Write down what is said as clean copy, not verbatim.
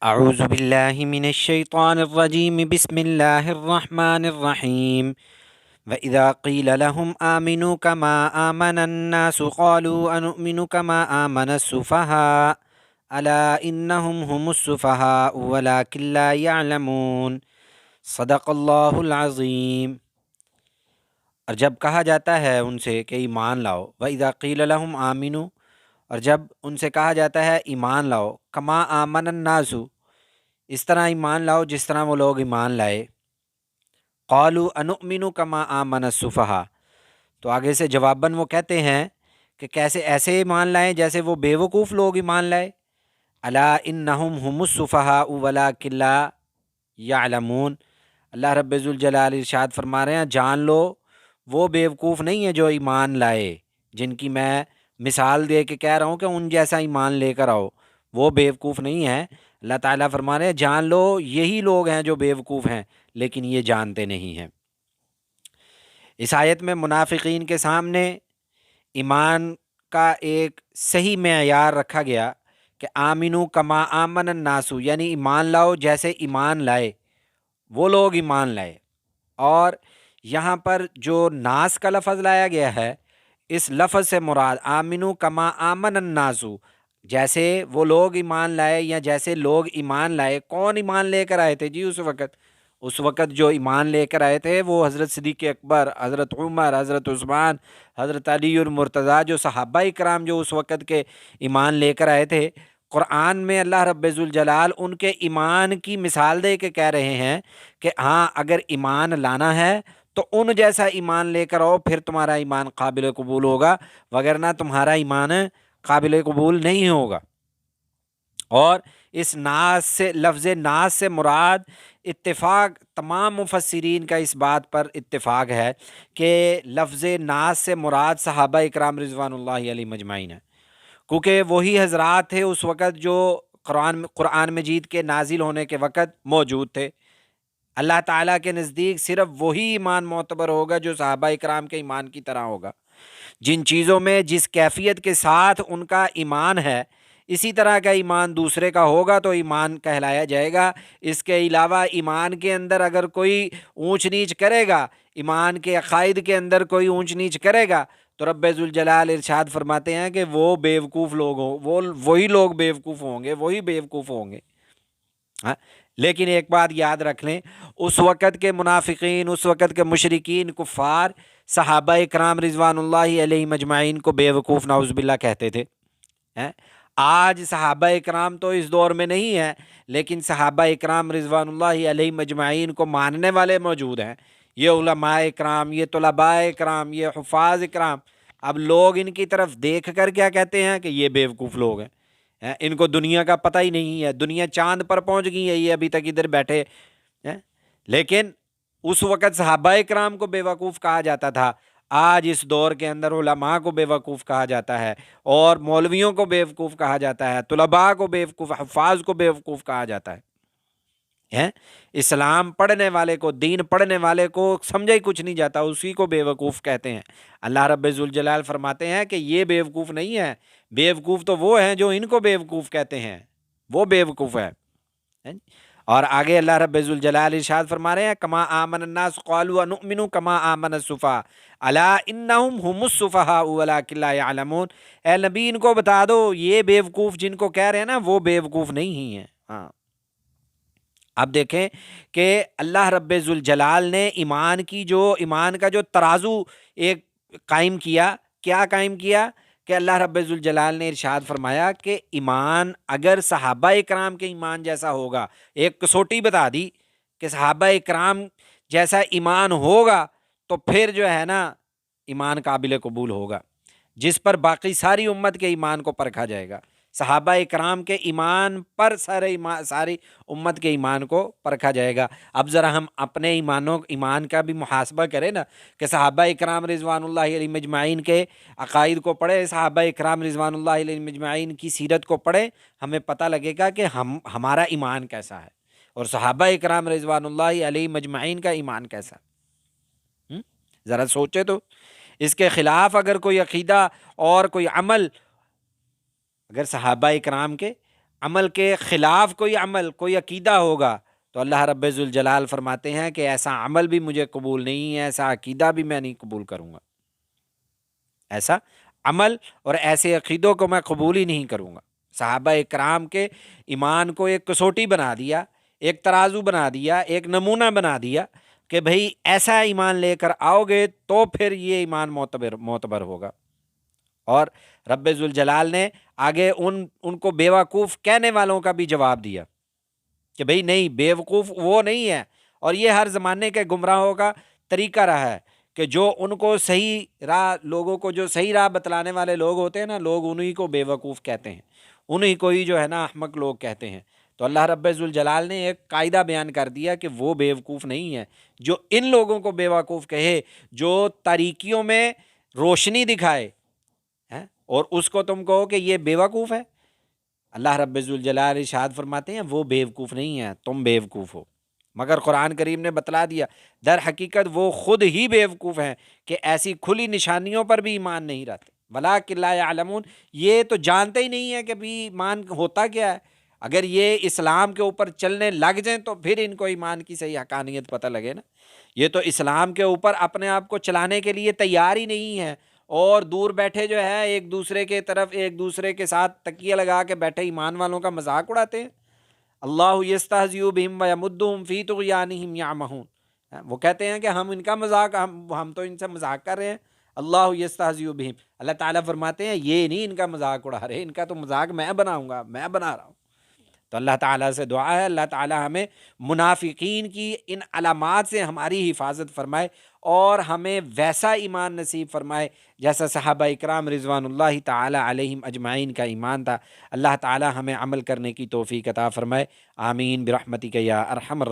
اعوذ باللہ من الشیطان الرجیم بسم اللہ الرحمن الرحیم وَإِذَا قِيلَ لَهُمْ آمِنُوا كَمَا آمَنَ النَّاسُ قَالُوا أَنُؤْمِنُ كَمَا آمَنَ السُّفَهَاءُ أَلَا إِنَّهُمْ هُمُ السُّفَهَاءُ وَلَكِنْ لَا يَعْلَمُونَ صدق اللہ العظیم۔ اور جب کہا جاتا ہے ان سے کہ ایمان لاؤ، وَإِذَا قِيلَ لَهُمْ آمِنُوا، اور جب ان سے کہا جاتا ہے ایمان لاؤ، کما آمن الناس، اس طرح ایمان لاؤ جس طرح وہ لوگ ایمان لائے، قالوا انؤمن کما آمن السفہاء، تو آگے سے جواباً وہ کہتے ہیں کہ کیسے ایسے ایمان لائیں جیسے وہ بے وقوف لوگ ایمان لائے۔ الا انہم هم السفہاء ولکن لا یعلمون، اللہ رب ذوالجلال ارشاد فرما رہے ہیں جان لو وہ بے وقوف نہیں ہے جو ایمان لائے، جن کی میں مثال دے کے کہہ رہا ہوں کہ ان جیسا ایمان لے کر آؤ، وہ بے وقوف نہیں ہے۔ اللہ تعالیٰ فرما رہے ہیں جان لو یہی لوگ ہیں جو بے وقوف ہیں، لیکن یہ جانتے نہیں ہیں۔ اس آیت میں منافقین کے سامنے ایمان کا ایک صحیح معیار رکھا گیا کہ آمنو کما آمن الناس، یعنی ایمان لاؤ جیسے ایمان لائے وہ لوگ ایمان لائے۔ اور یہاں پر جو ناس کا لفظ لایا گیا ہے، اس لفظ سے مراد آمنو کما آمن الناس، جیسے وہ لوگ ایمان لائے یا جیسے لوگ ایمان لائے۔ کون ایمان لے کر آئے تھے جی اس وقت جو ایمان لے کر آئے تھے وہ حضرت صدیق اکبر، حضرت عمر، حضرت عثمان، حضرت علی المرتضیٰ، جو صحابہ کرام جو اس وقت کے ایمان لے کر آئے تھے۔ قرآن میں اللہ رب ذوالجلال ان کے ایمان کی مثال دے کے کہہ رہے ہیں کہ ہاں اگر ایمان لانا ہے تو ان جیسا ایمان لے کر آؤ، پھر تمہارا ایمان قابل قبول ہوگا، وگرنہ تمہارا ایمان قابل قبول نہیں ہوگا۔ اور اس ناس سے، لفظ ناس سے مراد اتفاق، تمام مفسرین کا اس بات پر اتفاق ہے کہ لفظ ناس سے مراد صحابہ اکرام رضوان اللہ علیہم اجمعین ہے، کیونکہ وہی حضرات تھے اس وقت جو قرآن مجید کے نازل ہونے کے وقت موجود تھے۔ اللہ تعالیٰ کے نزدیک صرف وہی ایمان معتبر ہوگا جو صحابہ اکرام کے ایمان کی طرح ہوگا۔ جن چیزوں میں جس کیفیت کے ساتھ ان کا ایمان ہے، اسی طرح کا ایمان دوسرے کا ہوگا تو ایمان کہلایا جائے گا۔ اس کے علاوہ ایمان کے اندر اگر کوئی اونچ نیچ کرے گا، ایمان کے عقائد کے اندر کوئی اونچ نیچ کرے گا، تو رب ذوالجلال ارشاد فرماتے ہیں کہ وہ بیوقوف لوگ ہوں، وہی لوگ بیوقوف ہوں گے، وہی بیوقوف ہوں گے۔ ہاں، لیکن ایک بات یاد رکھ لیں، اس وقت کے منافقین، اس وقت کے مشرکین کفار صحابہ اکرام رضوان اللہ علیہم اجمعین کو بے وقوف نعوذ باللہ کہتے تھے۔ آج صحابہ اکرام تو اس دور میں نہیں ہے، لیکن صحابہ اکرام رضوان اللہ علیہم اجمعین کو ماننے والے موجود ہیں۔ یہ علماء اکرام، یہ طلباء اکرام، یہ حفاظ اکرام، اب لوگ ان کی طرف دیکھ کر کیا کہتے ہیں کہ یہ بے وقوف لوگ ہیں، ان کو دنیا کا پتہ ہی نہیں ہے، دنیا چاند پر پہنچ گئی ہے، یہ ابھی تک ادھر بیٹھے ہیں۔ لیکن اس وقت صحابہ اکرام کو بے وقوف کہا جاتا تھا، آج اس دور کے اندر علماء کو بے وقوف کہا جاتا ہے، اور مولویوں کو بے وقوف کہا جاتا ہے، طلباء کو بے وقوف، حفاظ کو بے وقوف کہا جاتا ہے۔ اسلام پڑھنے والے کو، دین پڑھنے والے کو سمجھا ہی کچھ نہیں جاتا، اسی کو بے وقوف کہتے ہیں۔ اللہ رب ذوالجلال فرماتے ہیں کہ یہ بے وقوف نہیں ہے، بے وقوف تو وہ ہیں جو ان کو بے وقوف کہتے ہیں، وہ بے وقوف ہے۔ اور آگے اللہ رب ذوالجلال ارشاد فرما رہے ہیں کما آمن الناس قالوا انؤمن کما آمن السفہاء الا انہم هم السفہاء ولکن لا یعلمون، اے نبی ان کو بتا دو یہ بے وقوف جن کو کہہ رہے ہیں نا وہ بے وقوف نہیں ہی ہیں۔ ہاں، اب دیکھیں کہ اللہ رب ذوالجلال نے ایمان کا جو ترازو ایک قائم کیا، کیا قائم کیا کہ اللہ رب ذوالجلال نے ارشاد فرمایا کہ ایمان اگر صحابہ اکرام کے ایمان جیسا ہوگا، ایک کسوٹی بتا دی کہ صحابہ اکرام جیسا ایمان ہوگا تو پھر جو ہے نا ایمان قابل قبول ہوگا، جس پر باقی ساری امت کے ایمان کو پرکھا جائے گا۔ صحابہ اکرام کے ایمان پر ساری امت کے ایمان کو پرکھا جائے گا۔ اب ذرا ہم اپنے ایمان کا بھی محاسبہ کریں نا، کہ صحابہ اکرام رضوان اللہ علیہم اجمعین کے عقائد کو پڑھیں، صحابہ اکرام رضوان اللہ علیہم اجمعین کی سیرت کو پڑھیں، ہمیں پتہ لگے گا کہ ہمارا ایمان کیسا ہے اور صحابہ اکرام رضوان اللہ علیہم اجمعین کا ایمان کیسا ہے۔ ذرا سوچے تو، اس کے خلاف اگر کوئی عقیدہ اور کوئی عمل اگر صحابہ اکرام کے عمل کے خلاف کوئی عمل، کوئی عقیدہ ہوگا تو اللہ رب ذوالجلال فرماتے ہیں کہ ایسا عمل بھی مجھے قبول نہیں ہے، ایسا عقیدہ بھی میں نہیں قبول کروں گا، ایسا عمل اور ایسے عقیدوں کو میں قبول ہی نہیں کروں گا۔ صحابہ اکرام کے ایمان کو ایک کسوٹی بنا دیا، ایک ترازو بنا دیا، ایک نمونہ بنا دیا کہ بھئی ایسا ایمان لے کر آؤ گے تو پھر یہ ایمان معتبر ہوگا۔ اور رب ذوالجلال نے آگے ان کو بیوقوف کہنے والوں کا بھی جواب دیا کہ بھئی نہیں، بیوقوف وہ نہیں ہے، اور یہ ہر زمانے کے گمراہوں کا طریقہ رہا ہے کہ جو ان کو صحیح راہ، لوگوں کو جو صحیح راہ بتلانے والے لوگ ہوتے ہیں نا، لوگ انہی کو بیوقوف کہتے ہیں، انہی کو ہی جو ہے نا احمق لوگ کہتے ہیں۔ تو اللہ رب ذوالجلال نے ایک قاعدہ بیان کر دیا کہ وہ بیوقوف نہیں ہے جو ان لوگوں کو بیوقوف کہے، جو تاریکیوں میں روشنی دکھائے ہیں اور اس کو تم کہو کہ یہ بیوقوف ہے۔ اللہ رب ذوالجلال ارشاد فرماتے ہیں وہ بیوقوف نہیں ہے، تم بیوقوف ہو۔ مگر قرآن کریم نے بتلا دیا در حقیقت وہ خود ہی بیوقوف ہیں کہ ایسی کھلی نشانیوں پر بھی ایمان نہیں رہتے، وَلَٰكِن لَا يَعْلَمُونَ، یہ تو جانتے ہی نہیں ہے کہ بھی ایمان ہوتا کیا ہے۔ اگر یہ اسلام کے اوپر چلنے لگ جائیں تو پھر ان کو ایمان کی صحیح حقانیت پتہ لگے نا۔ یہ تو اسلام کے اوپر اپنے آپ کو چلانے کے لیے تیار ہی نہیں ہے، اور دور بیٹھے جو ہے ایک دوسرے کے طرف، ایک دوسرے کے ساتھ تکیہ لگا کے بیٹھے ایمان والوں کا مذاق اڑاتے ہیں۔ اللہ یستہزئ بہم ویمدہم فی طغیانہم یعمہون، وہ کہتے ہیں کہ ہم ان کا مذاق، ہم تو ان سے مذاق کر رہے ہیں۔ اللہ یستہزئ بہم، اللہ تعالیٰ فرماتے ہیں یہ نہیں ان کا مذاق اڑا رہے، ان کا تو مذاق میں بناؤں گا، میں بنا رہا ہوں۔ تو اللہ تعالیٰ سے دعا ہے اللہ تعالیٰ ہمیں منافقین کی ان علامات سے ہماری حفاظت فرمائے اور ہمیں ویسا ایمان نصیب فرمائے جیسا صحابہ اکرام رضوان اللہ تعالیٰ علیہم اجمعین کا ایمان تھا۔ اللہ تعالیٰ ہمیں عمل کرنے کی توفیق عطا فرمائے، آمین برحمتک یا ارحم الراحمین۔